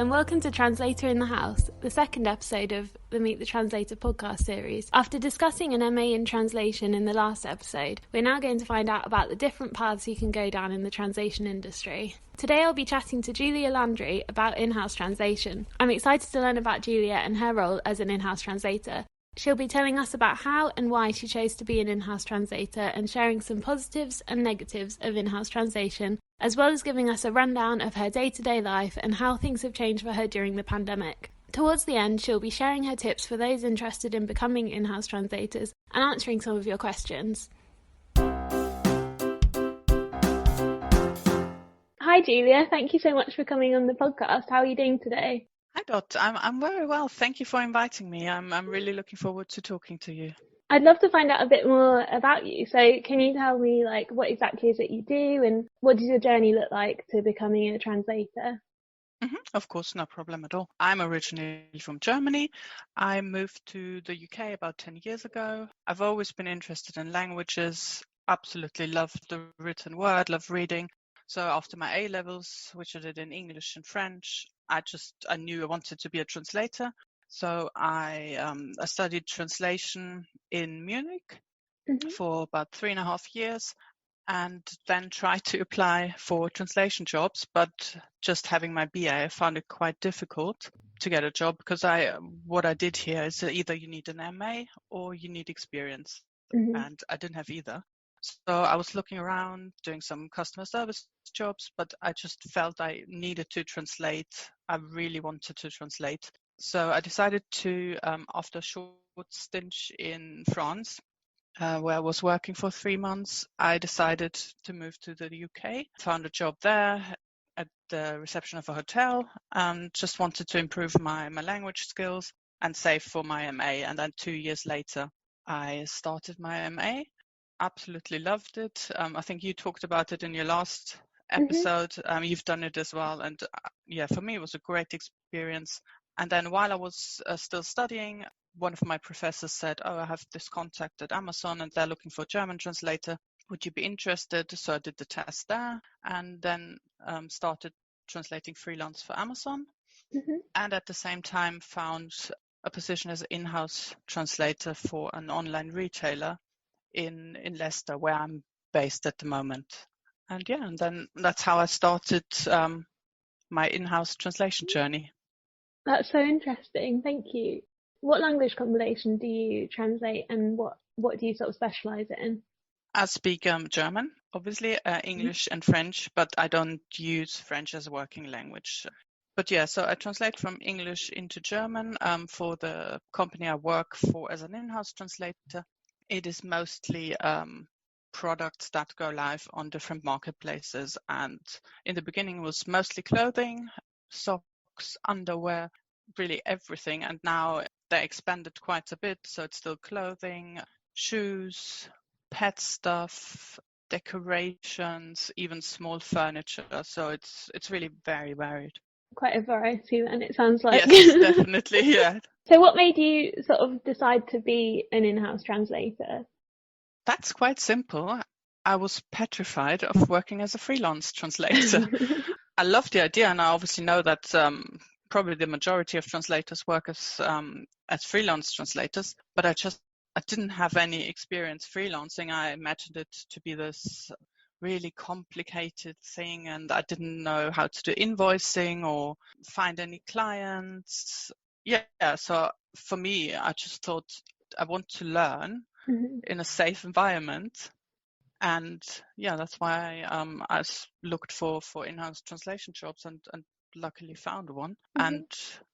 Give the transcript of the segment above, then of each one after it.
and welcome to Translator in the House, the second episode of the Meet the Translator podcast series. After discussing an MA in translation in the last episode, we're now going to find out about the different paths you can go down in the translation industry. Today I'll be chatting to Julia Landry about in-house translation. I'm excited to learn about Julia and her role as an in-house translator. She'll be telling us about how and why she chose to be an in-house translator and sharing some positives and negatives of in-house translation, as well as giving us a rundown of her day-to-day life and how things have changed for her during the pandemic. Towards the end, she'll be sharing her tips for those interested in becoming in-house translators and answering some of your questions. Hi Julia, thank you so much for coming on the podcast. How are you doing today? Hi Dot, I'm very well. Thank you for inviting me. I'm really looking forward to talking to you. I'd love to find out a bit more about you. So can you tell me what exactly is it you do and what does your journey look like to becoming a translator? Of course, no problem at all. I'm originally from Germany. I moved to the UK about 10 years ago. I've always been interested in languages, absolutely loved the written word, love reading. So after my A-levels, which I did in English and French, I knew I wanted to be a translator. So I studied translation in Munich for about 3.5 years and then tried to apply for translation jobs. But just having my BA, I found it quite difficult to get a job because what I did here is either you need an MA or you need experience. And I didn't have either. So I was looking around, doing some customer service jobs, but I just felt I needed to translate. I really wanted to translate. So I decided to, after a short stint in France, where I was working for 3 months, I decided to move to the UK. Found a job there at the reception of a hotel and just wanted to improve my language skills and save for my MA. And then 2 years later, I started my MA. Absolutely loved it. I think you talked about it in your last episode. You've done it as well. And for me, it was a great experience. And then while I was still studying, one of my professors said, I have this contact at Amazon and they're looking for a German translator. Would you be interested? So I did the test there and then started translating freelance for Amazon. And at the same time found a position as an in-house translator for an online retailer in Leicester, where I'm based at the moment. And then that's how I started my in-house translation journey. That's so interesting. Thank you. What language combination do you translate and what do you sort of specialize in? I speak German, obviously, English and French, but I don't use French as a working language. But so I translate from English into German for the company I work for as an in-house translator. It is mostly products that go live on different marketplaces. And in the beginning, it was mostly clothing, socks, underwear, really everything. And now they expanded quite a bit. So it's still clothing, shoes, pet stuff, decorations, even small furniture. So it's really very varied. Quite a variety then, it sounds like. Yes, definitely, yeah. So what made you sort of decide to be an in-house translator? That's quite simple. I was petrified of working as a freelance translator. I love the idea, and I obviously know that probably the majority of translators work as freelance translators, but I didn't have any experience freelancing. I imagined it to be this really complicated thing, and I didn't know how to do invoicing or find any clients. So for me, I just thought I want to learn in a safe environment. And that's why I looked for in-house translation jobs and luckily found one. And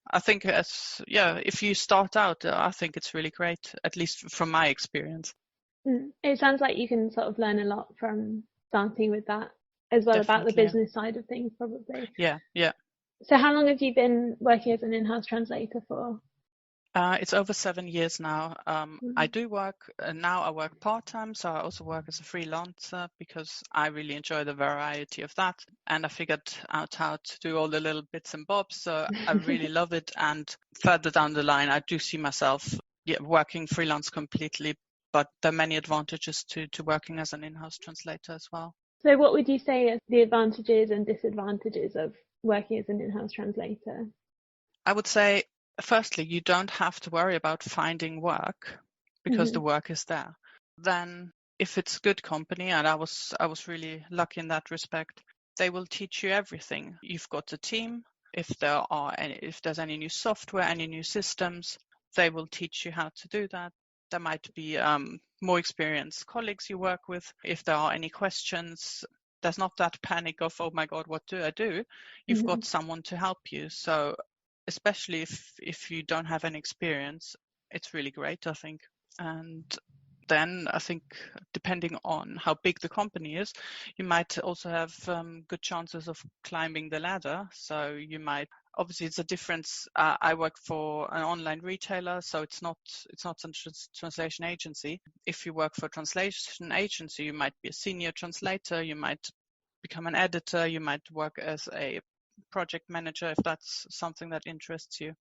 I think if you start out, I think it's really great, at least from my experience. It sounds like you can sort of learn a lot from starting with that as well. Definitely, about the business side of things, probably. Yeah. So how long have you been working as an in-house translator for? It's over 7 years now. I do work, now I work part-time, so I also work as a freelancer because I really enjoy the variety of that. And I figured out how to do all the little bits and bobs, so I really love it. And further down the line, I do see myself working freelance completely, but there are many advantages to working as an in-house translator as well. So what would you say are the advantages and disadvantages of working as an in-house translator? I would say, firstly, you don't have to worry about finding work because the work is there. Then if it's good company, and I was really lucky in that respect, they will teach you everything. You've got a team. If there's any new software, any new systems, they will teach you how to do that. There might be more experienced colleagues you work with. If there are any questions, there's not that panic of, oh my God, what do I do? You've got someone to help you. So especially if you don't have any experience, it's really great, I think. And then I think depending on how big the company is, you might also have good chances of climbing the ladder. So you might, obviously it's a difference. I work for an online retailer, so it's not a translation agency. If you work for a translation agency, you might be a senior translator, you might become an editor, you might work as a project manager if that's something that interests you.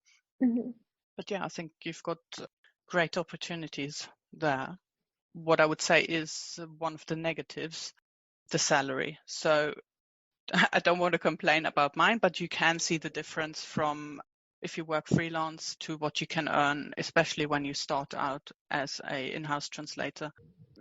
But yeah, I think you've got great opportunities there. What I would say is one of the negatives, the salary. So I don't want to complain about mine, but you can see the difference from if you work freelance to what you can earn, especially when you start out as a in-house translator.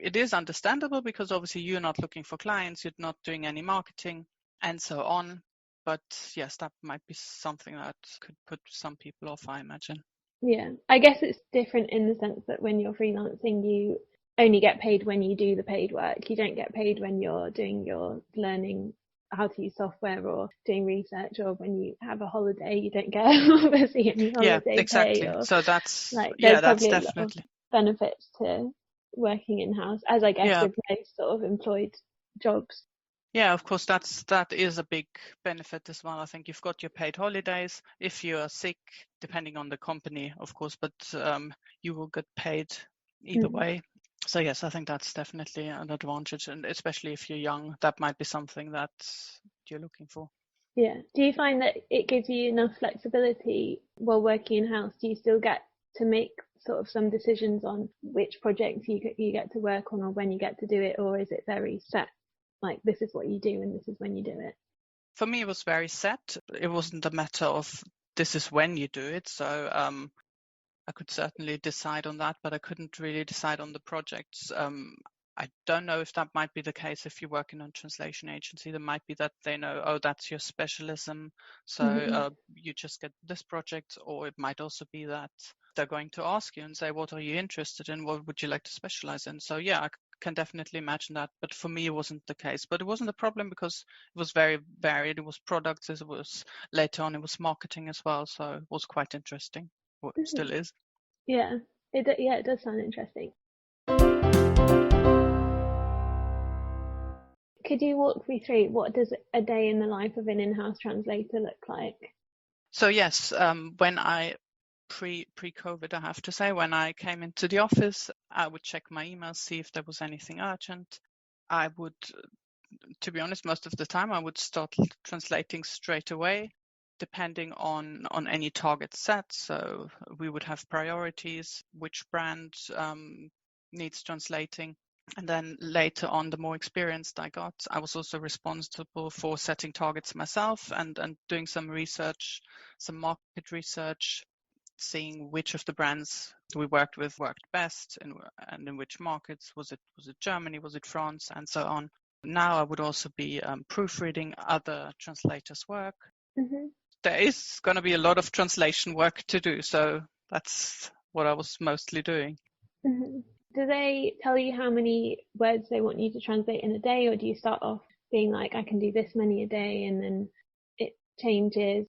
It is understandable because obviously you're not looking for clients, you're not doing any marketing and so on. But yes, that might be something that could put some people off, I imagine. Yeah, I guess it's different in the sense that when you're freelancing, you only get paid when you do the paid work. You don't get paid when you're doing your learning how to use software or doing research, or when you have a holiday, you don't get obviously any Yeah, holiday exactly. pay. Or So that's, there's that's probably a lot of definitely. benefits to working in-house, as I guess Yeah. with most sort of employed jobs. Yeah, of course, that is a big benefit as well. I think you've got your paid holidays. If you are sick, depending on the company, of course, but you will get paid either way. So yes, I think that's definitely an advantage, and especially if you're young, that might be something that you're looking for. Yeah. Do you find that it gives you enough flexibility while working in-house? Do you still get to make sort of some decisions on which projects you get to work on or when you get to do it, or is it very set? Like, this is what you do and this is when you do it? For me, it was very set. It wasn't a matter of this is when you do it. So I could certainly decide on that, but I couldn't really decide on the projects. I don't know if that might be the case if you work in a translation agency. There might be that they know, oh, that's your specialism, so you just get this project, or it might also be that they're going to ask you and say, what are you interested in? What would you like to specialize in? So yeah, I can definitely imagine that. But for me, it wasn't the case. But it wasn't a problem because it was very varied. It was products, it was later on, it was marketing as well. So it was quite interesting. Well, it still is. Yeah. It does sound interesting. Could you walk me through what does a day in the life of an in-house translator look like? So yes, when I pre-COVID, I have to say, when I came into the office, I would check my emails, see if there was anything urgent. I would, to be honest, most of the time I would start translating straight away, depending on any target set. So we would have priorities, which brand needs translating. And then later on, the more experienced I got, I was also responsible for setting targets myself and doing some research, some market research, seeing which of the brands we worked with worked best and in which markets. Was it Germany, was it France, and so on. Now I would also be proofreading other translators' work. There is going to be a lot of translation work to do, so that's what I was mostly doing. Do they tell you how many words they want you to translate in a day, or do you start off being like, I can do this many a day, and then it changes?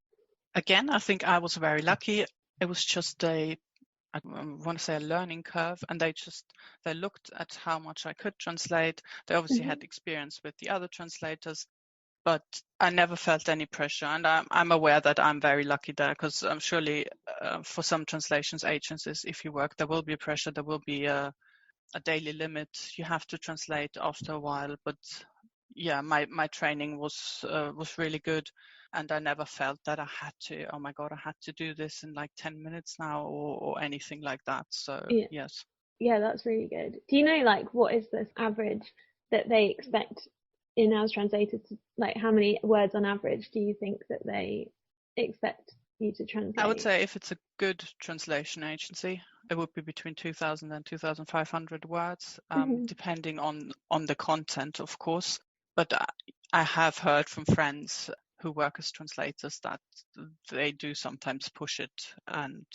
Again, I think I was very lucky. It was just I want to say a learning curve, and they looked at how much I could translate. They obviously had experience with the other translators, but I never felt any pressure, and I'm aware that I'm very lucky there, because surely for some translations agencies, if you work, there will be pressure, there will be a daily limit. You have to translate after a while, but yeah, my training was really good, and I never felt that I had to, oh my God, I had to do this in like 10 minutes now or anything like that. So yes. Yeah, that's really good. Do you know, like, what is this average that they expect in-house translators to, like, how many words on average do you think that they expect you to translate? I would say if it's a good translation agency, it would be between 2,000 and 2,500 words, depending on the content, of course. But I have heard from friends who work as translators that they do sometimes push it. And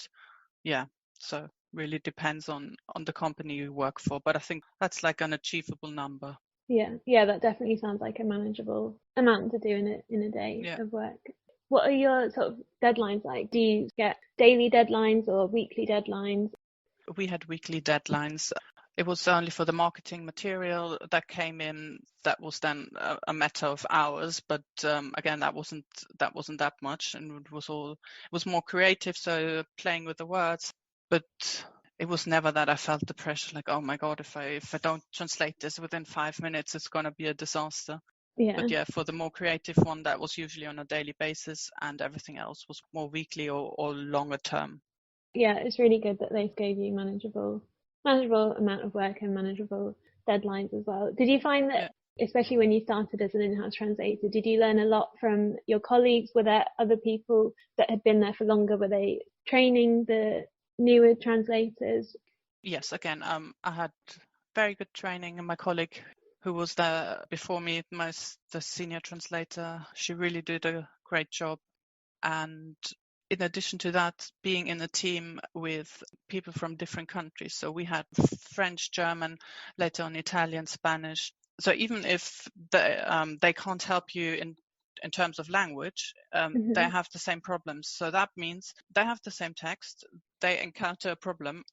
yeah, so really depends on the company you work for. But I think that's like an achievable number. Yeah, that definitely sounds like a manageable amount to do in a day of work. What are your sort of deadlines like? Do you get daily deadlines or weekly deadlines? We had weekly deadlines. It was only for the marketing material that came in. That was then a matter of hours, but again, that wasn't that much, and it was more creative, so playing with the words. But it was never that I felt the pressure, like, oh my God, if I don't translate this within 5 minutes, it's going to be a disaster. Yeah. But yeah, for the more creative one, that was usually on a daily basis, and everything else was more weekly or longer term. Yeah, it's really good that they gave you manageable amount of work and manageable deadlines as well. Did you find that, especially when you started as an in-house translator, did you learn a lot from your colleagues? Were there other people that had been there for longer? Were they training the newer translators? Yes, again, I had very good training, and my colleague who was there before me, the senior translator, she really did a great job. And in addition to that, being in a team with people from different countries. So we had French, German, later on Italian, Spanish. So even if they can't help you in terms of language, they have the same problems. So that means they have the same text, they encounter a problem,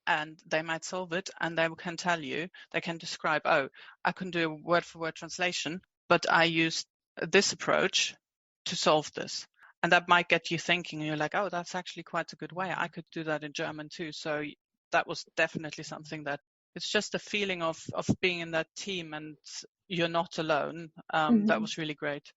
and they might solve it, and they can tell you, they can describe, oh, I can do a word-for-word translation, but I used this approach to solve this. And that might get you thinking, and you're like, oh, that's actually quite a good way. I could do that in German too. So that was definitely something that it's just a feeling of being in that team and you're not alone. That was really great.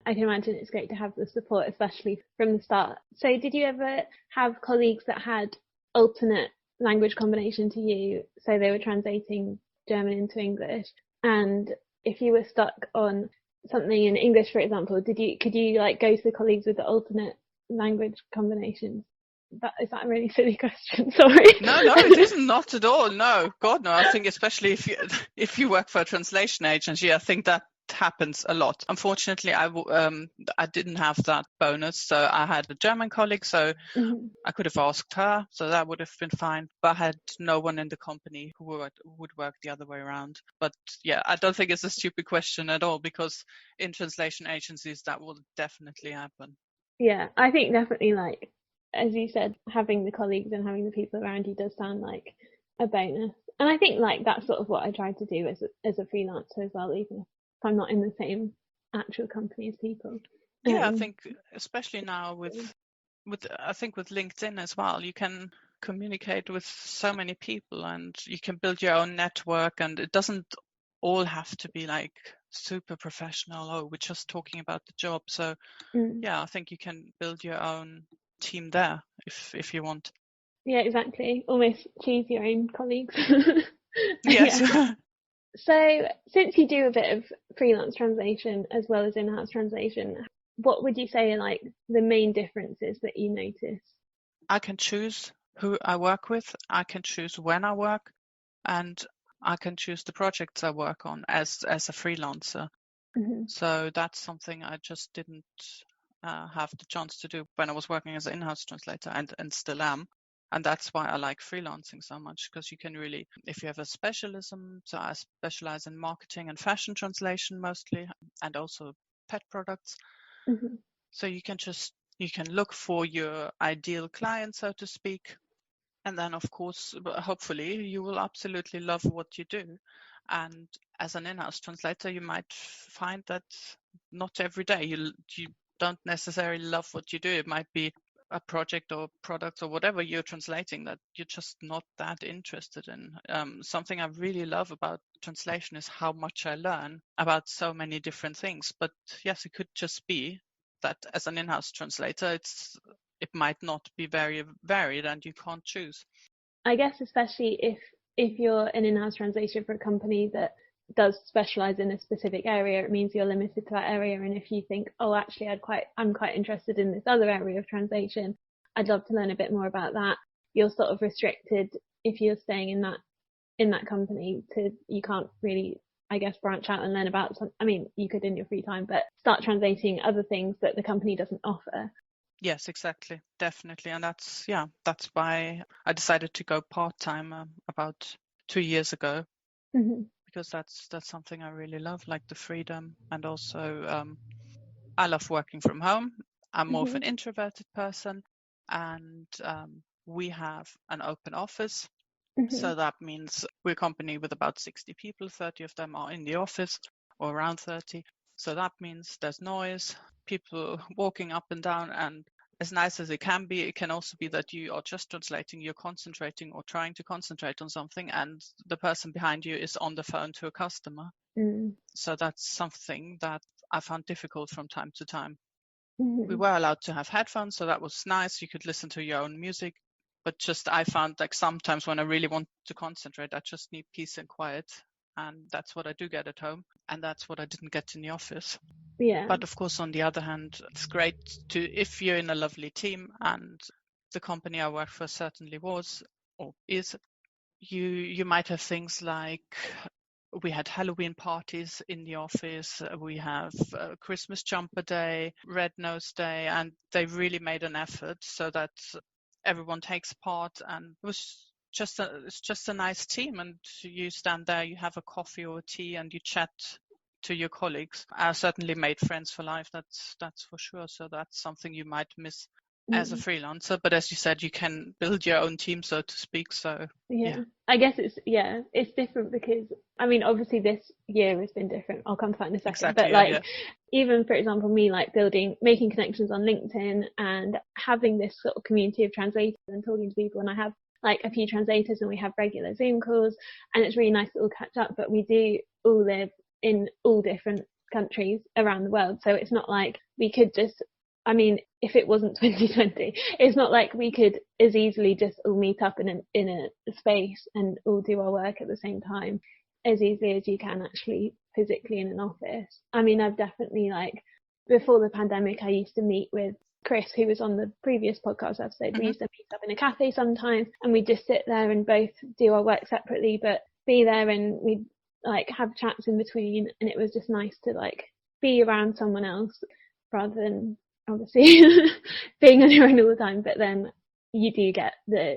I can imagine it's great to have the support, especially from the start. So did you ever have colleagues that had alternate language combination to you? So they were translating German into English, and if you were stuck on something in English, for example, could you like go to the colleagues with the alternate language combinations? Is that a really silly question? Sorry. No, it isn't, not at all. No, God, no. I think especially if you work for a translation agency, I think that happens a lot. Unfortunately, I didn't have that bonus, so I had a German colleague, so I could have asked her, so that would have been fine. But I had no one in the company who would work the other way around. But yeah, I don't think it's a stupid question at all, because in translation agencies that will definitely happen. Yeah, I think definitely, like as you said, having the colleagues and having the people around you does sound like a bonus. And I think like that's sort of what I try to do as a freelancer as well, even if I'm not in the same actual company as people. Yeah, I think especially now with LinkedIn as well, you can communicate with so many people and you can build your own network, and it doesn't all have to be like super professional. Oh, we're just talking about the job. So yeah, I think you can build your own team there if you want. Yeah, exactly. Almost choose your own colleagues. Yes. Yeah. So since you do a bit of freelance translation as well as in-house translation, what would you say are like the main differences that you notice? I can choose who I work with, I can choose when I work, and I can choose the projects I work on as a freelancer. So that's something I just didn't have the chance to do when I was working as an in-house translator, and still am. And that's why I like freelancing so much, because you can really, if you have a specialism, so I specialize in marketing and fashion translation mostly, and also pet products. So you can look for your ideal client, so to speak. And then, of course, hopefully you will absolutely love what you do. And as an in-house translator, you might find that not every day you don't necessarily love what you do. It might be a project or product or whatever you're translating that you're just not that interested in. Something I really love about translation is how much I learn about so many different things. But yes, it could just be that as an in-house translator, it might not be very varied and you can't choose. I guess especially if you're an in-house translator for a company that does specialize in a specific area, it means you're limited to that area. And if you think, oh, actually, I'm quite interested in this other area of translation, I'd love to learn a bit more about that, you're sort of restricted if you're staying in that company to, you can't really, I guess, branch out and learn about some, I mean, you could in your free time, but start translating other things that the company doesn't offer. Yes, exactly. Definitely. And that's why I decided to go part-time about 2 years ago, because that's something I really love, like the freedom. And also I love working from home. I'm more of an introverted person, and we have an open office. So that means we're a company with about 60 people, 30 of them are in the office, or around 30. So that means there's noise, people walking up and down, and as nice as it can also be that you are just translating, you're concentrating or trying to concentrate on something, and the person behind you is on the phone to a customer. So that's something that I found difficult from time to time. We were allowed to have headphones, so that was nice. You could listen to your own music. But just I found like sometimes when I really want to concentrate, I just need peace and quiet. And that's what I do get at home. And that's what I didn't get in the office. Yeah. But of course, on the other hand, it's great if you're in a lovely team, and the company I work for certainly was or is, you might have things like, we had Halloween parties in the office, we have Christmas jumper day, red nose day, and they really made an effort so that everyone takes part, and it's just a nice team. And you stand there, you have a coffee or a tea, and you chat to your colleagues. I certainly made friends for life, that's for sure. So that's something you might miss as a freelancer, but as you said, you can build your own team, so to speak. So yeah. I guess it's different because, I mean, obviously this year has been different. I'll come to that in a second. Exactly, but even for example, me like making connections on LinkedIn and having this sort of community of translators and talking to people, and I have like a few translators and we have regular Zoom calls, and it's really nice to all catch up. But we do all live in all different countries around the world, so it's not like we could just, I mean, if it wasn't 2020, it's not like we could as easily just all meet up in a space and all do our work at the same time as easily as you can actually physically in an office. I mean, I've definitely, like, before the pandemic, I used to meet with Chris, who was on the previous podcast episode. We used to meet up in a cafe sometimes, and we'd just sit there and both do our work separately, but be there, and we'd like have chats in between, and it was just nice to like be around someone else rather than obviously being on your own all the time. But then you do get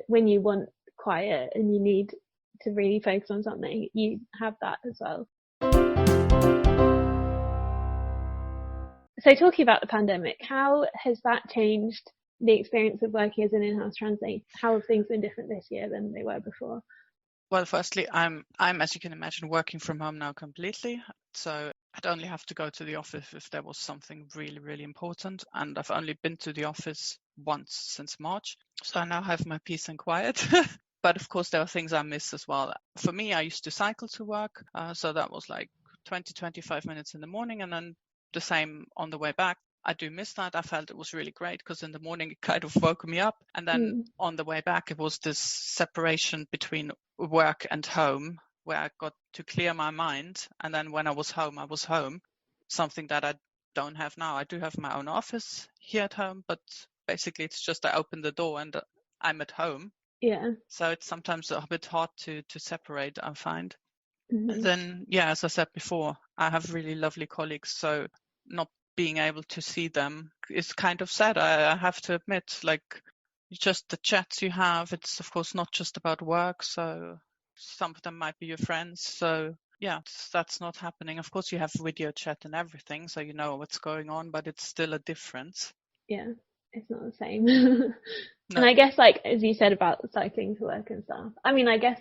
when you want quiet and you need to really focus on something, you have that as well. So talking about the pandemic, how has that changed the experience of working as an in-house translator? How have things been different this year than they were before? Well, firstly, I'm as you can imagine, working from home now completely. So I'd only have to go to the office if there was something really, really important. And I've only been to the office once since March. So I now have my peace and quiet. But of course, there are things I miss as well. For me, I used to cycle to work. So that was like 20-25 minutes in the morning, and then the same on the way back. I do miss that. I felt it was really great because in the morning it kind of woke me up. And then on the way back, it was this separation between work and home where I got to clear my mind. And then when I was home, something that I don't have now. I do have my own office here at home, but basically it's just I open the door and I'm at home. Yeah. So it's sometimes a bit hard to separate, I find. Then, yeah, as I said before, I have really lovely colleagues. So not being able to see them is kind of sad. I have to admit, like, just the chats you have, it's of course not just about work. So some of them might be your friends. So yeah, that's not happening. Of course, you have video chat and everything, so you know what's going on, but it's still a difference. Yeah, it's not the same. No. And I guess, like, as you said about cycling to work and stuff, I mean, I guess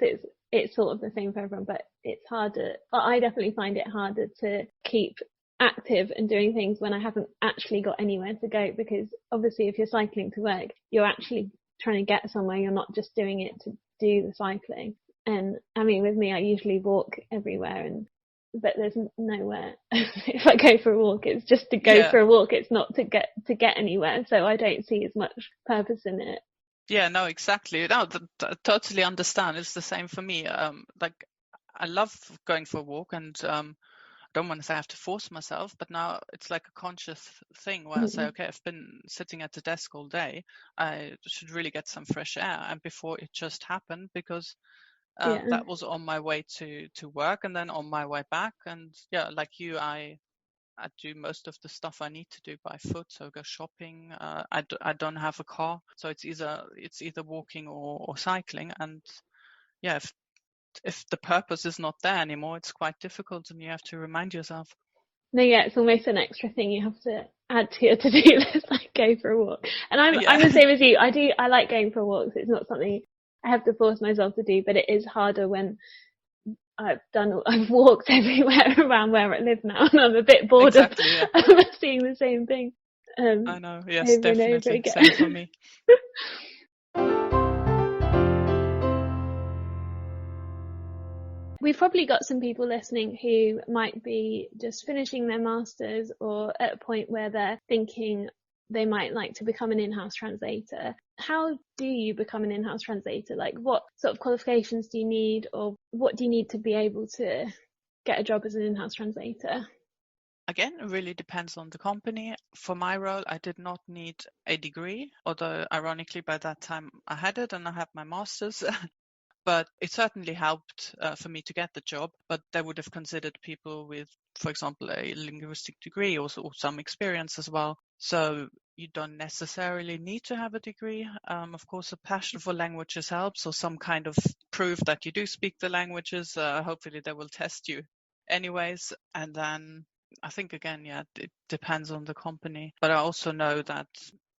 it's sort of the same for everyone, but it's harder. I definitely find it harder to keep active and doing things when I haven't actually got anywhere to go, because obviously if you're cycling to work, you're actually trying to get somewhere. You're not just doing it to do the cycling. And I mean, with me, I usually walk everywhere, but there's nowhere. If I go for a walk, it's just to go for a walk. It's not to get anywhere. So I don't see as much purpose in it. Yeah, no, exactly. No, I totally understand. It's the same for me. Like, I love going for a walk, and I don't want to say I have to force myself, but now it's like a conscious thing where I say, okay, I've been sitting at the desk all day, I should really get some fresh air. And before it just happened, because that was on my way to work and then on my way back. And yeah, like you, I do most of the stuff I need to do by foot. So go shopping. I don't have a car, so it's either walking or cycling. And yeah, if the purpose is not there anymore, it's quite difficult, and you have to remind yourself. No, yeah, it's almost an extra thing you have to add to your to-do list, like go for a walk. And I'm the same as you. I like going for walks. It's not something I have to force myself to do, but it is harder when I've walked everywhere around where I live now, and I'm a bit bored of seeing the same thing. I know, yes, definitely, same for me. We've probably got some people listening who might be just finishing their masters or at a point where they're thinking they might like to become an in-house translator. How do you become an in-house translator? Like, what sort of qualifications do you need, or what do you need to be able to get a job as an in-house translator? Again, it really depends on the company. For my role, I did not need a degree, although ironically by that time I had it and I had my master's. But it certainly helped for me to get the job. But they would have considered people with, for example, a linguistic degree or some experience as well. So you don't necessarily need to have a degree. Of course, a passion for languages helps, or some kind of proof that you do speak the languages. Hopefully they will test you anyways. And then I think, again, it depends on the company. But I also know that,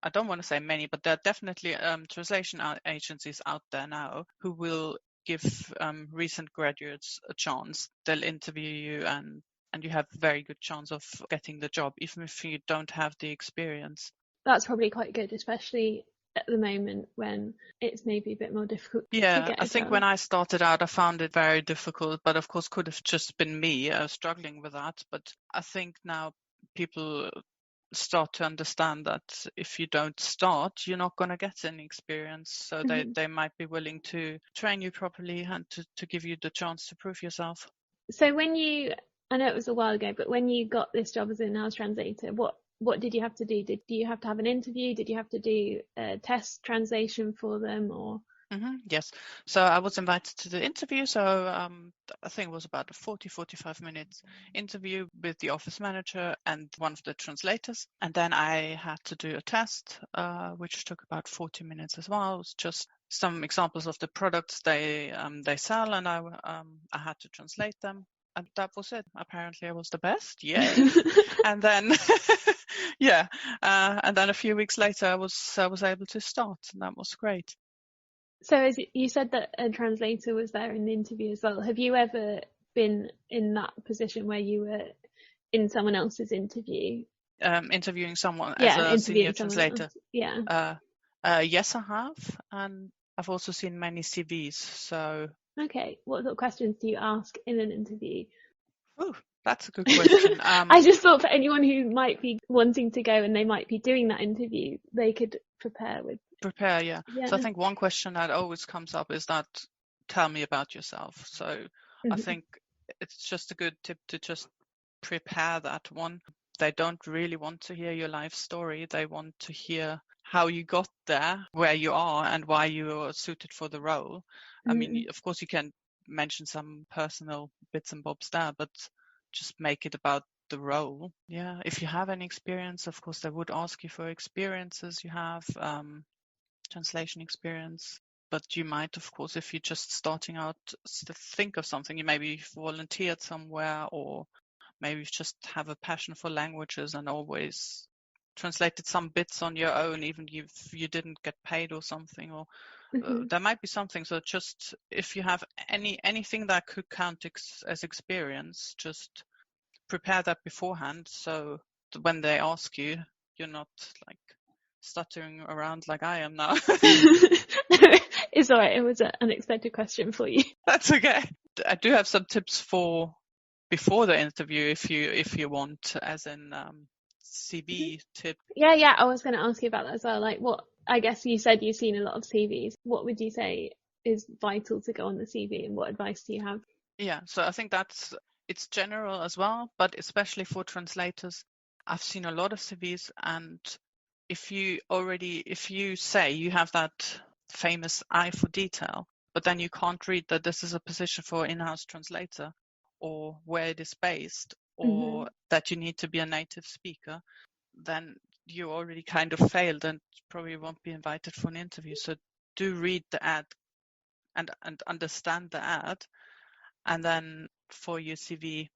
I don't want to say many, but there are definitely translation agencies out there now who will give recent graduates a chance. They'll interview you, and you have a very good chance of getting the job, even if you don't have the experience. That's probably quite good, especially at the moment when it's maybe a bit more difficult to get I think when I started out, I found it very difficult, but of course could have just been me struggling with that. But I think now people start to understand that if you don't start, you're not going to get any experience. So they might be willing to train you properly and to give you the chance to prove yourself. So I know it was a while ago, but when you got this job as an in-house translator, what did you have to do? Did you have to have an interview? Did you have to do a test translation for them, or? Yes. So I was invited to the interview. So I think it was about a 45 minutes interview with the office manager and one of the translators. And then I had to do a test, which took about 40 minutes as well. It was just some examples of the products they sell, and I had to translate them. And that was it. Apparently I was the best. Yay. And then, and then a few weeks later I was able to start, and that was great. So as you said that a translator was there in the interview as well. Have you ever been in that position where you were in someone else's interview? Interviewing someone as a senior translator? Yeah. Yes, I have. And I've also seen many CVs. So. Okay. What sort of questions do you ask in an interview? Oh, that's a good question. I just thought for anyone who might be wanting to go and they might be doing that interview, they could prepare. Yeah. So I think one question that always comes up is that, tell me about yourself. So I think it's just a good tip to just prepare that one. They don't really want to hear your life story. They want to hear how you got there, where you are, and why you are suited for the role. I mean, of course, you can mention some personal bits and bobs there, but just make it about the role. Yeah. If you have any experience, of course, they would ask you for experiences you have. Translation experience, but you might, of course, if you're just starting out, think of something. You maybe volunteered somewhere, or maybe you just have a passion for languages and always translated some bits on your own, even if you didn't get paid or something, or there might be something. So just if you have anything that could count as experience, just prepare that beforehand, so when they ask you, you're not like stuttering around like I am now. It's all right. It was an unexpected question for you. That's okay. I do have some tips for before the interview if you want, as in CV tip. Yeah. I was going to ask you about that as well. Like, what? I guess you said you've seen a lot of CVs. What would you say is vital to go on the CV, and what advice do you have? Yeah, so I think it's general as well, but especially for translators, I've seen a lot of CVs, and if you say you have that famous eye for detail, but then you can't read that this is a position for in-house translator, or where it is based, or that you need to be a native speaker, then you already kind of failed and probably won't be invited for an interview. So do read the ad and understand the ad, and then for your CV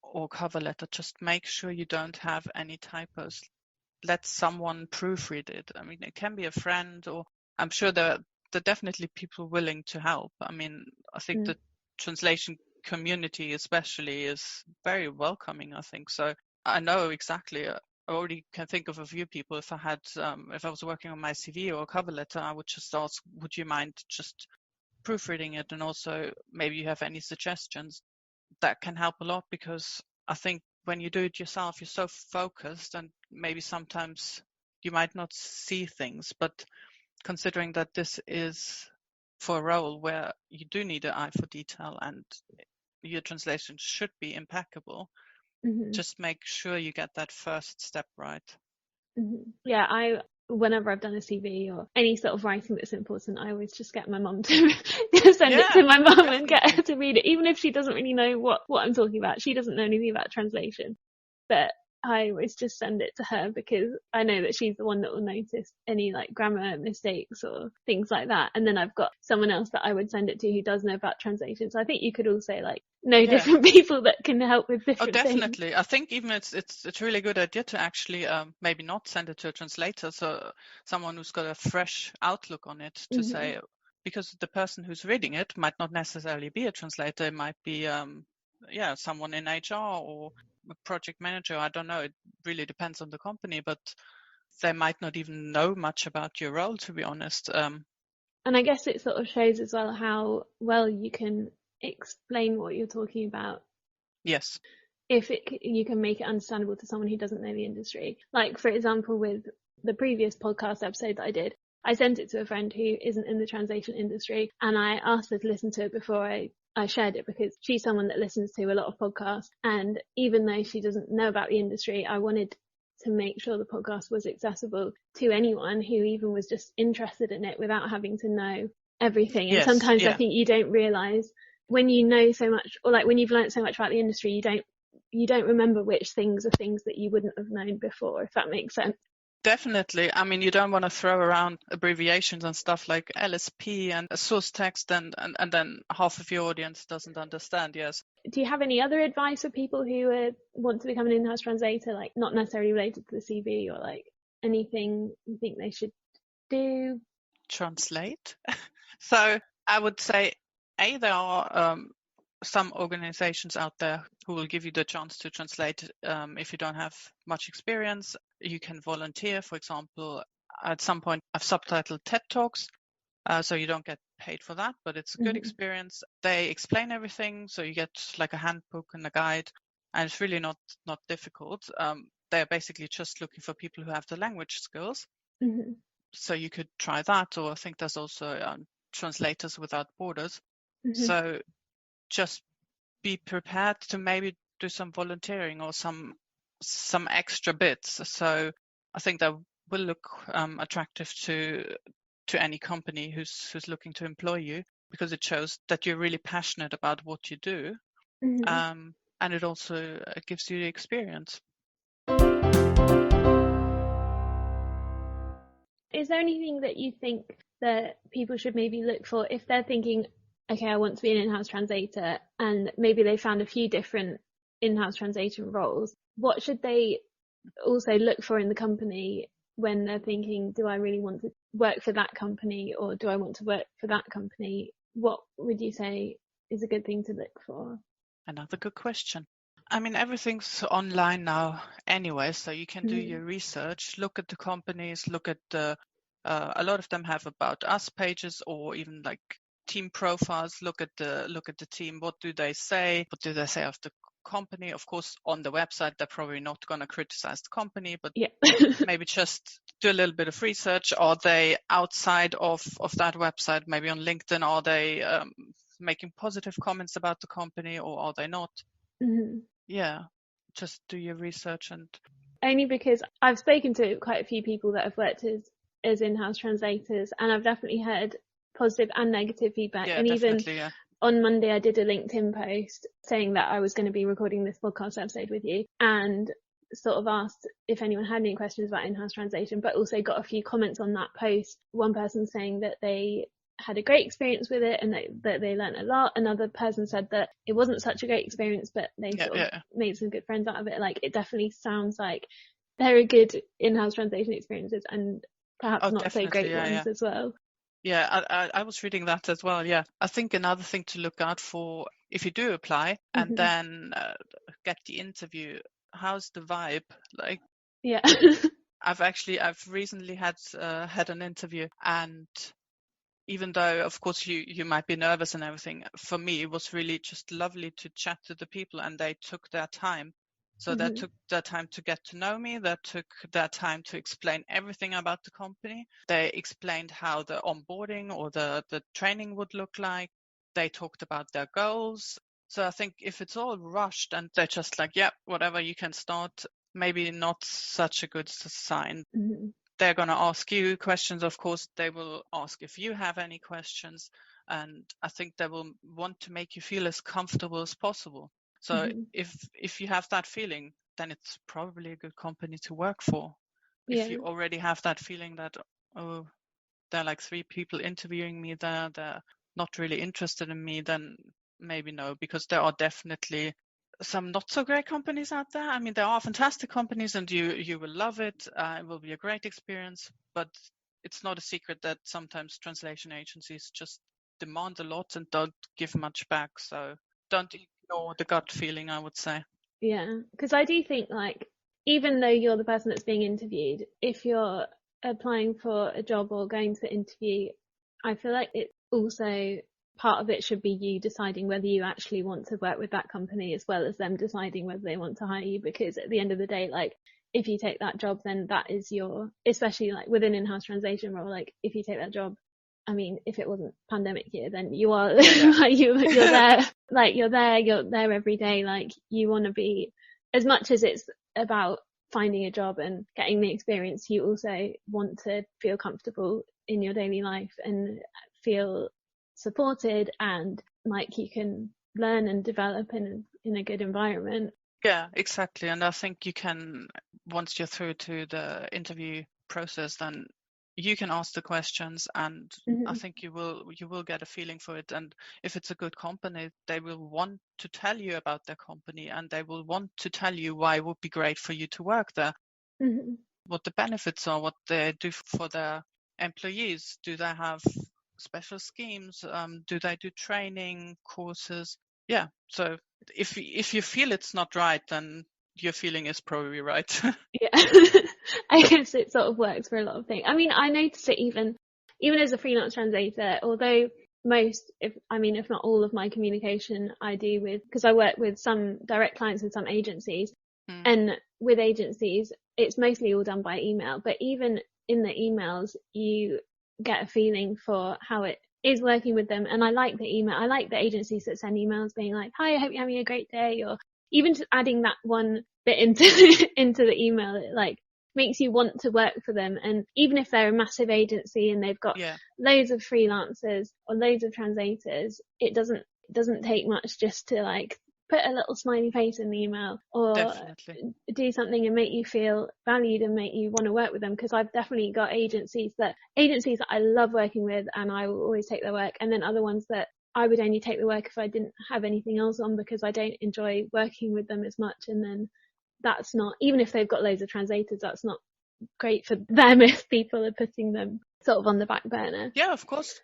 or cover letter, just make sure you don't have any typos. Let someone proofread it. I mean, it can be a friend, or I'm sure there are definitely people willing to help. I mean, I think the translation community especially is very welcoming, I think. So I know exactly, I already can think of a few people. If I was working on my CV or a cover letter, I would just ask, would you mind just proofreading it? And also maybe you have any suggestions. That can help a lot, because I think when you do it yourself, you're so focused, and maybe sometimes you might not see things. But considering that this is for a role where you do need an eye for detail and your translation should be impeccable, just make sure you get that first step right. Yeah, whenever I've done a CV or any sort of writing that's important, I always just get my mum to send it to my mum and get her to read it, even if she doesn't really know what I'm talking about. She doesn't know anything about translation, but I always just send it to her because I know that she's the one that will notice any like grammar mistakes or things like that. And then I've got someone else that I would send it to who does know about translation. So I think you could also like know different people that can help with different things. Definitely. I think even it's a really good idea to actually maybe not send it to a translator, so someone who's got a fresh outlook on it, to say, because the person who's reading it might not necessarily be a translator. It might be someone in HR or a project manager. I don't know. It really depends on the company, but they might not even know much about your role, to be honest. And I guess it sort of shows as well how well you can explain what you're talking about. Yes. If you can make it understandable to someone who doesn't know the industry. Like, for example, with the previous podcast episode that I did, I sent it to a friend who isn't in the translation industry, and I asked her to listen to it before I shared it, because she's someone that listens to a lot of podcasts, and even though she doesn't know about the industry, I wanted to make sure the podcast was accessible to anyone who even was just interested in it without having to know everything. And sometimes I think you don't realize, when you know so much, or like when you've learned so much about the industry, you don't remember which things are things that you wouldn't have known before, if that makes sense. Definitely. I mean, you don't want to throw around abbreviations and stuff like LSP and a source text, and then half of your audience doesn't understand. Yes. Do you have any other advice for people who want to become an in-house translator, like not necessarily related to the CV, or like anything you think they should do? Translate. So I would say, there are some organizations out there who will give you the chance to translate if you don't have much experience. You can volunteer. For example, at some point I've subtitled TED Talks, so you don't get paid for that, but it's a good experience. They explain everything, so you get like a handbook and a guide, and it's really not difficult. They're basically just looking for people who have the language skills. So you could try that, or I think there's also Translators Without Borders. So just be prepared to maybe do some volunteering or some extra bits. So I think that will look attractive to any company who's looking to employ you, because it shows that you're really passionate about what you do, and it also gives you the experience. Is there anything that you think that people should maybe look for if they're thinking, okay, I want to be an in-house translator, and maybe they found a few different in-house translation roles? What should they also look for in the company when they're thinking, do I really want to work for that company, or do I want to work for that company? What would you say is a good thing to look for? Another good question. I mean, everything's online now anyway, so you can do your research, look at the companies, look at a lot of them have about us pages, or even like team profiles. Look at the team. What do they say? What do they say of the company? Of course, on the website, they're probably not going to criticize the company, but maybe just do a little bit of research. Are they outside of that website? Maybe on LinkedIn, are they making positive comments about the company, or are they not? Mm-hmm. Yeah, just do your research. And only because I've spoken to quite a few people that have worked as in-house translators, and I've definitely heard positive and negative feedback. yeah, And even definitely, yeah. on Monday, I did a LinkedIn post saying that I was going to be recording this podcast episode with you, and sort of asked if anyone had any questions about in-house translation, but also got a few comments on that post. One person saying that they had a great experience with it and that they learned a lot. Another person said that it wasn't such a great experience, but they sort of made some good friends out of it. Like, it definitely sounds like there are good in-house translation experiences and perhaps not so great ones as well. Yeah, I was reading that as well. Yeah, I think another thing to look out for if you do apply and then get the interview, how's the vibe like? Yeah. I've recently had an interview, and even though of course you might be nervous and everything, for me it was really just lovely to chat to the people, and they took their time. So they took their time to get to know me. They took their time to explain everything about the company. They explained how the onboarding or the training would look like. They talked about their goals. So I think if it's all rushed and they're just like, yeah, whatever, you can start, maybe not such a good sign. They're going to ask you questions. Of course, they will ask if you have any questions. And I think they will want to make you feel as comfortable as possible. So if you have that feeling, then it's probably a good company to work for. If you already have that feeling that, oh, there are like 3 people interviewing me there, they're not really interested in me, then maybe no, because there are definitely some not so great companies out there. I mean, there are fantastic companies and you will love it. It will be a great experience, but it's not a secret that sometimes translation agencies just demand a lot and don't give much back. So don't ignore the gut feeling, I would say. Yeah, because I do think, like, even though you're the person that's being interviewed, if you're applying for a job or going to the interview, I feel like it's also part of it should be you deciding whether you actually want to work with that company as well as them deciding whether they want to hire you. Because at the end of the day, like, if you take that job, then that is especially like with an in-house translation role, like if you take that job, I mean, if it wasn't pandemic year, then you are like you're there, like you're there every day. Like, you want to be, as much as it's about finding a job and getting the experience, you also want to feel comfortable in your daily life and feel supported and like you can learn and develop in a good environment. Yeah, exactly. And I think you can, once you're through to the interview process, then you can ask the questions, and I think you will get a feeling for it. And if it's a good company, they will want to tell you about their company, and they will want to tell you why it would be great for you to work there, what the benefits are, what they do for their employees. Do they have special schemes? Do they do training courses? Yeah. So if you feel it's not right, then your feeling is probably right. Yeah. I guess it sort of works for a lot of things. I mean, I noticed it even as a freelance translator, although if not all of my communication I do with, because I work with some direct clients with some agencies, and with agencies, it's mostly all done by email. But even in the emails, you get a feeling for how it is working with them. And I like the email. I like the agencies that send emails being like, "Hi, I hope you're having a great day," or even just adding that one bit into the email. It like makes you want to work for them. And even if they're a massive agency and they've got loads of freelancers or loads of translators, it doesn't take much just to like put a little smiley face in the email or do something and make you feel valued and make you want to work with them. Because I've definitely got agencies that I love working with and I will always take their work, and then other ones that I would only take the work if I didn't have anything else on, because I don't enjoy working with them as much. And then that's not, even if they've got loads of translators, that's not great for them if people are putting them sort of on the back burner. Yeah, of course.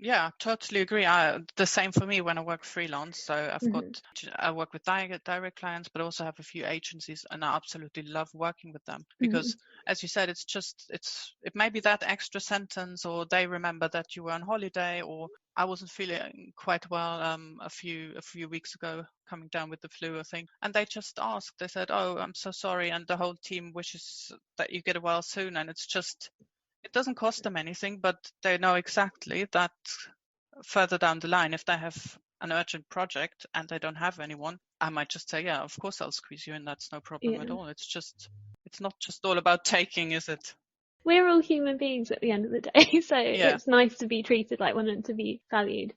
Yeah, totally agree. The same for me when I work freelance. So I work with direct clients, but also have a few agencies, and I absolutely love working with them because, as you said, it may be that extra sentence, or they remember that you were on holiday, or I wasn't feeling quite well a few weeks ago, coming down with the flu or thing, and they just asked. They said, "Oh, I'm so sorry," and the whole team wishes that you get well soon, and it's just. It doesn't cost them anything, but they know exactly that further down the line, if they have an urgent project and they don't have anyone, I might just say, yeah, of course I'll squeeze you in. That's no problem at all. It's not just all about taking, is it? We're all human beings at the end of the day, so it's nice to be treated like one and to be valued.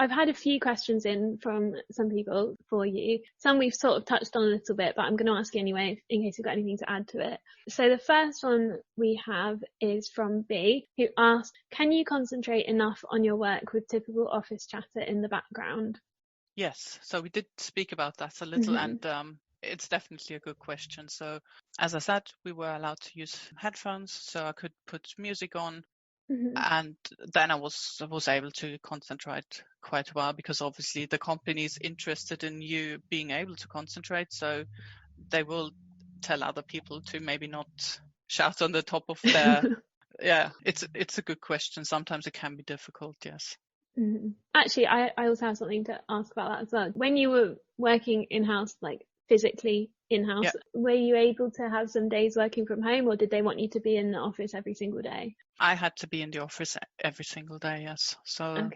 I've had a few questions in from some people for you. Some we've sort of touched on a little bit, but I'm going to ask you anyway in case you've got anything to add to it. So the first one we have is from B, who asked, can you concentrate enough on your work with typical office chatter in the background? Yes, so we did speak about that a little, and it's definitely a good question. So as I said, we were allowed to use headphones, so I could put music on. And then I was able to concentrate quite a while, because obviously the company is interested in you being able to concentrate. So they will tell other people to maybe not shout on the top of their... Yeah, it's a good question. Sometimes it can be difficult, yes. Actually, I also have something to ask about that as well. When you were working in-house, like physically in-house, were you able to have some days working from home, or did they want you to be in the office every single day? I had to be in the office every single day, yes. So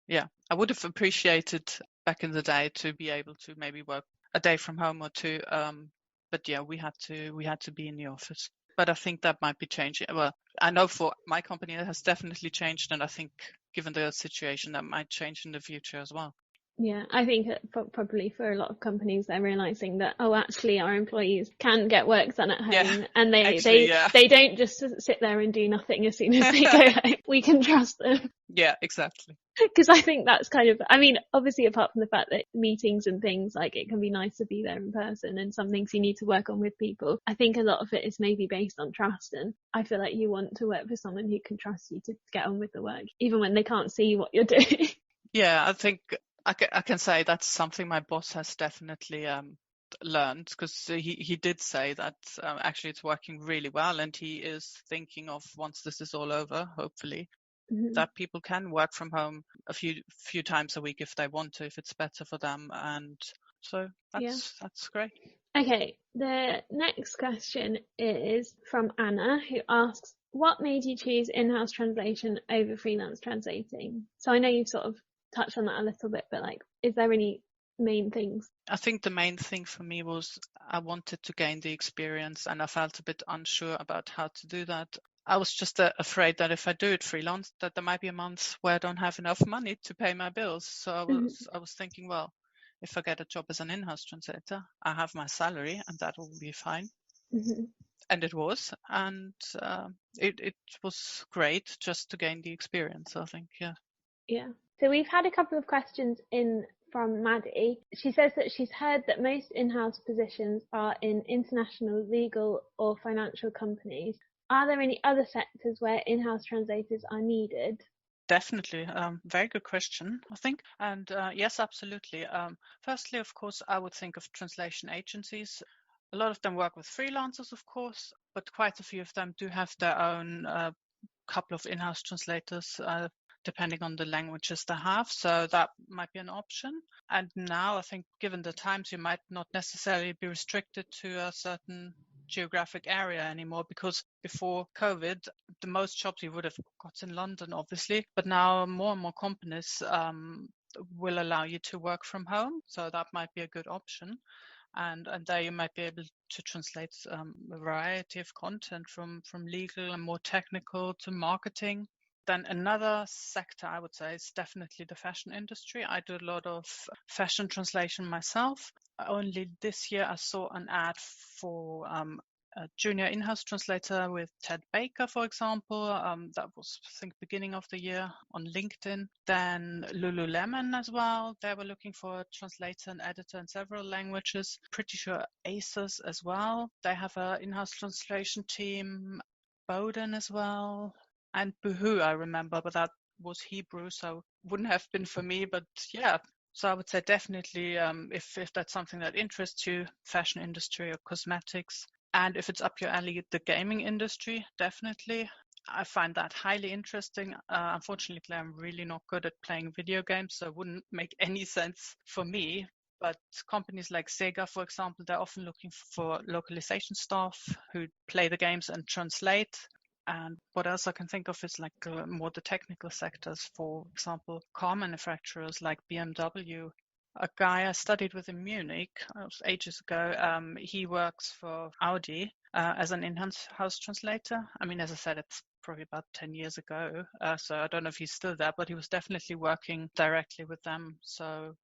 yeah, I would have appreciated back in the day to be able to maybe work a day from home or two, but yeah, we had to be in the office. But I think that might be changing. Well, I know for my company it has definitely changed, and I think given the situation that might change in the future as well. Yeah, I think probably for a lot of companies, they're realizing that, actually our employees can get work done at home, and they don't just sit there and do nothing as soon as they go home. We can trust them. Yeah, exactly. Because I think that's kind of, I mean, obviously apart from the fact that meetings and things, like, it can be nice to be there in person, and some things you need to work on with people. I think a lot of it is maybe based on trust, and I feel like you want to work with someone who can trust you to get on with the work, even when they can't see what you're doing. Yeah, I think I can say that's something my boss has definitely learned, because he did say that actually it's working really well, and he is thinking of, once this is all over, hopefully, that people can work from home a few times a week if they want to, if it's better for them. And so that's great. Okay, the next question is from Anna, who asks, what made you choose in-house translation over freelance translating? So I know you've sort of touched on that a little bit, but like, is there any main things? I think the main thing for me was I wanted to gain the experience, and I felt a bit unsure about how to do that. I was just afraid that if I do it freelance, that there might be a month where I don't have enough money to pay my bills. So I was thinking, well, if I get a job as an in-house translator, I have my salary, and that will be fine. And it was, and it was great just to gain the experience, I think. Yeah. So we've had a couple of questions in from Maddie. She says that she's heard that most in-house positions are in international, legal or financial companies. Are there any other sectors where in-house translators are needed? Definitely. Very good question, I think. And yes, absolutely. Firstly, of course, I would think of translation agencies. A lot of them work with freelancers, of course, but quite a few of them do have their own couple of in-house translators, depending on the languages they have. So that might be an option. And now I think, given the times, you might not necessarily be restricted to a certain geographic area anymore, because before COVID, the most jobs you would have got in London, obviously, but now more and more companies will allow you to work from home. So that might be a good option. And there you might be able to translate a variety of content from legal and more technical to marketing. Then another sector I would say is definitely the fashion industry. I do a lot of fashion translation myself. Only this year I saw an ad for a junior in-house translator with Ted Baker, for example. That was, I think, beginning of the year on LinkedIn. Then Lululemon as well. They were looking for a translator and editor in several languages. Pretty sure ASOS as well. They have an in-house translation team. Bowden as well. And Boohoo, I remember, but that was Hebrew, so wouldn't have been for me. But yeah, so I would say definitely, if that's something that interests you, fashion industry or cosmetics. And if it's up your alley, the gaming industry, definitely. I find that highly interesting. Unfortunately, I'm really not good at playing video games, so it wouldn't make any sense for me. But companies like Sega, for example, they're often looking for localization staff who play the games and translate. And what else I can think of is like more the technical sectors. For example, car manufacturers like BMW. A guy I studied with in Munich, it was ages ago, he works for Audi as an in-house translator. I mean, as I said, it's probably about 10 years ago, so I don't know if he's still there, but he was definitely working directly with them. So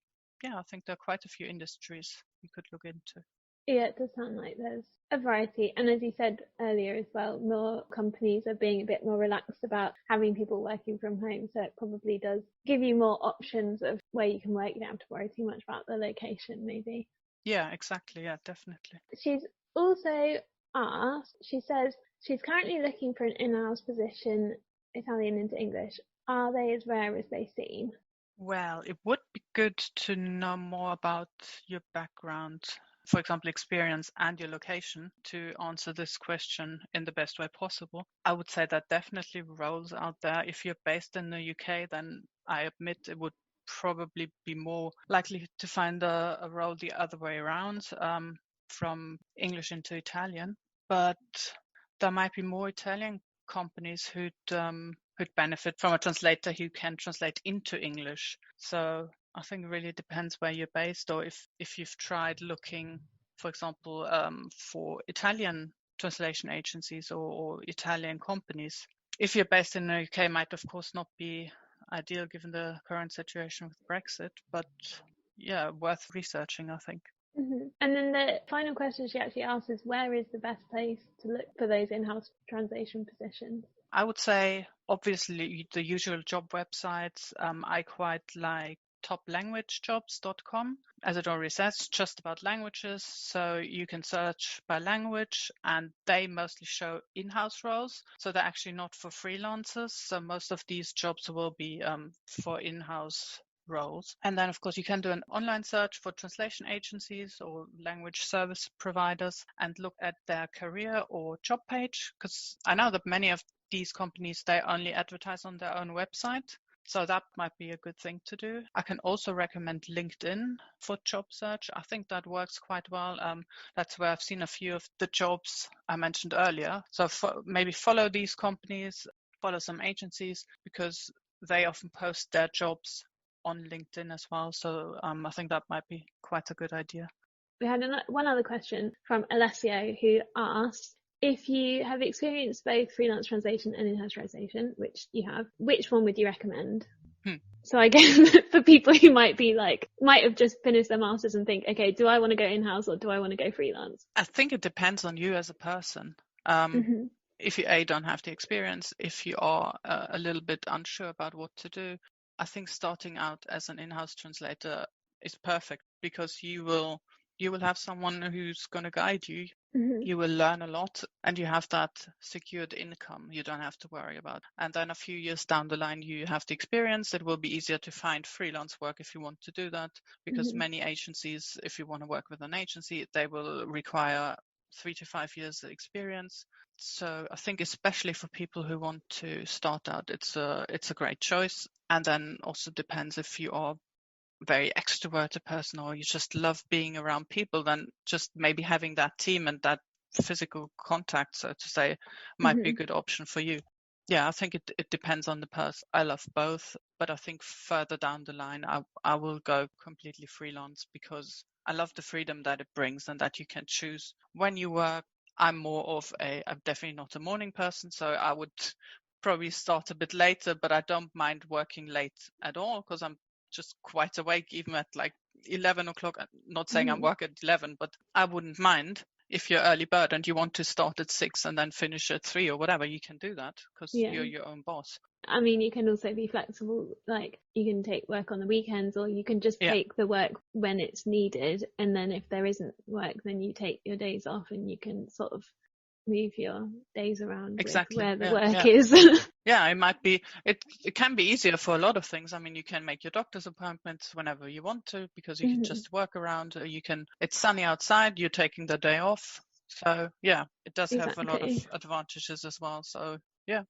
yeah, I think there are quite a few industries you could look into. Yeah, it does sound like there's a variety. And as you said earlier as well, more companies are being a bit more relaxed about having people working from home. So it probably does give you more options of where you can work. You don't have to worry too much about the location, maybe. Yeah, exactly. Yeah, definitely. She's also asked, she says she's currently looking for an in-house position, Italian into English. Are they as rare as they seem? Well, it would be good to know more about your background, for example, experience and your location to answer this question in the best way possible. I would say that definitely roles out there. If you're based in the UK, then I admit it would probably be more likely to find a role the other way around, from English into Italian. But there might be more Italian companies who'd benefit from a translator who can translate into English. So I think it really depends where you're based, or if you've tried looking, for example, for Italian translation agencies or Italian companies. If you're based in the UK, might of course not be ideal given the current situation with Brexit, but yeah, worth researching, I think. Mm-hmm. And then the final question she actually asks is, where is the best place to look for those in-house translation positions? I would say, obviously, the usual job websites. I quite like toplanguagejobs.com. As it already says, just about languages. So you can search by language, and they mostly show in-house roles. So they're actually not for freelancers. So most of these jobs will be for in-house roles. And then, of course, you can do an online search for translation agencies or language service providers and look at their career or job page, because I know that many of these companies, they only advertise on their own website. So that might be a good thing to do. I can also recommend LinkedIn for job search. I think that works quite well. That's where I've seen a few of the jobs I mentioned earlier. So maybe follow these companies, follow some agencies, because they often post their jobs on LinkedIn as well. So I think that might be quite a good idea. We had one other question from Alessio, who asked, if you have experienced both freelance translation and in-house translation, which you have, which one would you recommend? So I guess for people who might have just finished their masters and think, okay, do I want to go in-house or do I want to go freelance? I think it depends on you as a person. If you don't have the experience, if you are a little bit unsure about what to do, I think starting out as an in-house translator is perfect, because you will have someone who's going to guide you. You will learn a lot, and you have that secured income you don't have to worry about. And then a few years down the line, you have the experience. It will be easier to find freelance work if you want to do that, because many agencies, if you want to work with an agency, they will require 3 to 5 years experience. So I think especially for people who want to start out, it's a great choice. And then also depends if you are very extroverted person or you just love being around people, then just maybe having that team and that physical contact, so to say, might be a good option for you. Yeah, I think it depends on the person. I love both, but I think further down the line, I will go completely freelance, because I love the freedom that it brings and that you can choose when you work. I'm definitely not a morning person, so I would probably start a bit later, but I don't mind working late at all, because I'm just quite awake even at like 11 o'clock. I'm not saying I work at 11, but I wouldn't mind. If you're early bird and you want to start at 6 and then finish at 3 or whatever, you can do that, because you're your own boss. I mean, you can also be flexible, like you can take work on the weekends, or you can just take the work when it's needed, and then if there isn't work, then you take your days off and you can sort of move your days around exactly where the work is. Yeah, it might be, it can be easier for a lot of things. I mean, you can make your doctor's appointments whenever you want to, because you can just work around. It's sunny outside, you're taking the day off. So yeah, it does have a lot of advantages as well. So yeah.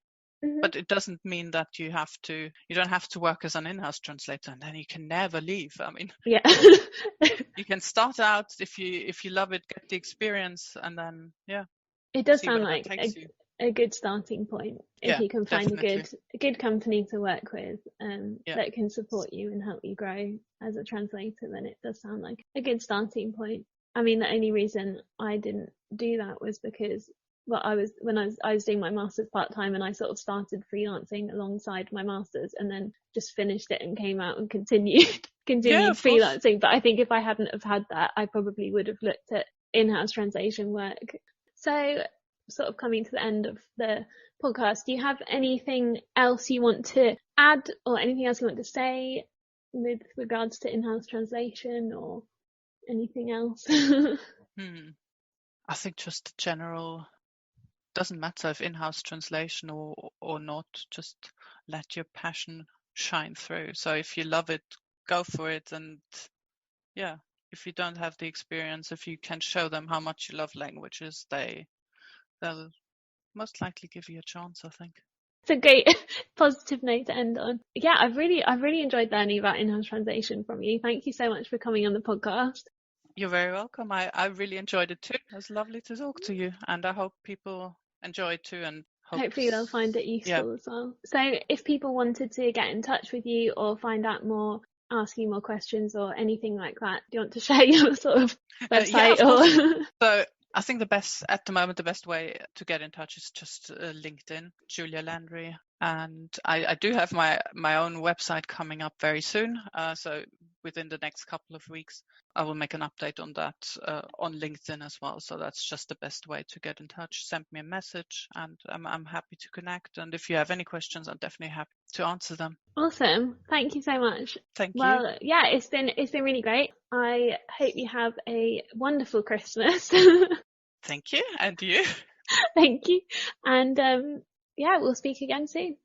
But it doesn't mean that you don't have to work as an in-house translator and then you can never leave. I mean, you can start out if you love it, get the experience, and then it does sound like a good starting point if you can find a good company to work with that can support you and help you grow as a translator. Then it does sound like a good starting point. I mean, the only reason I didn't do that was because I was doing my master's part-time, and I sort of started freelancing alongside my master's and then just finished it and came out and continued freelancing. But I think if I hadn't have had that, I probably would have looked at in-house translation work. So sort of coming to the end of the podcast, do you have anything else you want to add or anything else you want to say with regards to in-house translation or anything else? I think just general, doesn't matter if in-house translation or not, just let your passion shine through. So if you love it, go for it. And if you don't have the experience, if you can show them how much you love languages, they'll most likely give you a chance, I think. It's a great positive note to end on. Yeah, I've really enjoyed learning about in-house translation from you. Thank you so much for coming on the podcast. You're very welcome. I really enjoyed it too. It was lovely to talk to you, and I hope people enjoy it too, and hopefully they'll find it useful as well. So if people wanted to get in touch with you or find out more, ask you more questions or anything like that, do you want to share your sort of website? So I think the best way to get in touch is just LinkedIn, Julia Landry. And I do have my own website coming up very soon. So within the next couple of weeks, I will make an update on that on LinkedIn as well. So that's just the best way to get in touch. Send me a message and I'm happy to connect. And if you have any questions, I'm definitely happy to answer them. Awesome. Thank you so much. Thank you. Well, yeah, it's been really great. I hope you have a wonderful Christmas. Thank you. And you. Thank you. And we'll speak again soon.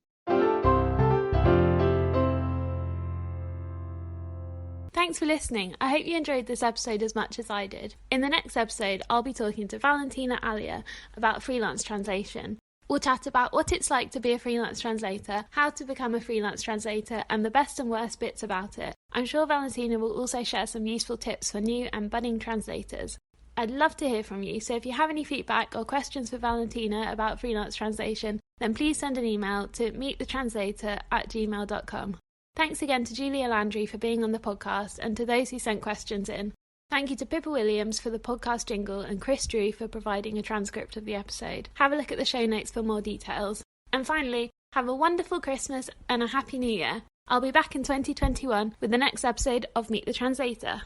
Thanks for listening. I hope you enjoyed this episode as much as I did. In the next episode, I'll be talking to Valentina Alia about freelance translation. We'll chat about what it's like to be a freelance translator, how to become a freelance translator, and the best and worst bits about it. I'm sure Valentina will also share some useful tips for new and budding translators. I'd love to hear from you, so if you have any feedback or questions for Valentina about freelance translation, then please send an email to meetthetranslator@gmail.com. Thanks again to Julia Landry for being on the podcast and to those who sent questions in. Thank you to Pippa Williams for the podcast jingle and Chris Drew for providing a transcript of the episode. Have a look at the show notes for more details. And finally, have a wonderful Christmas and a Happy New Year. I'll be back in 2021 with the next episode of Meet the Translator.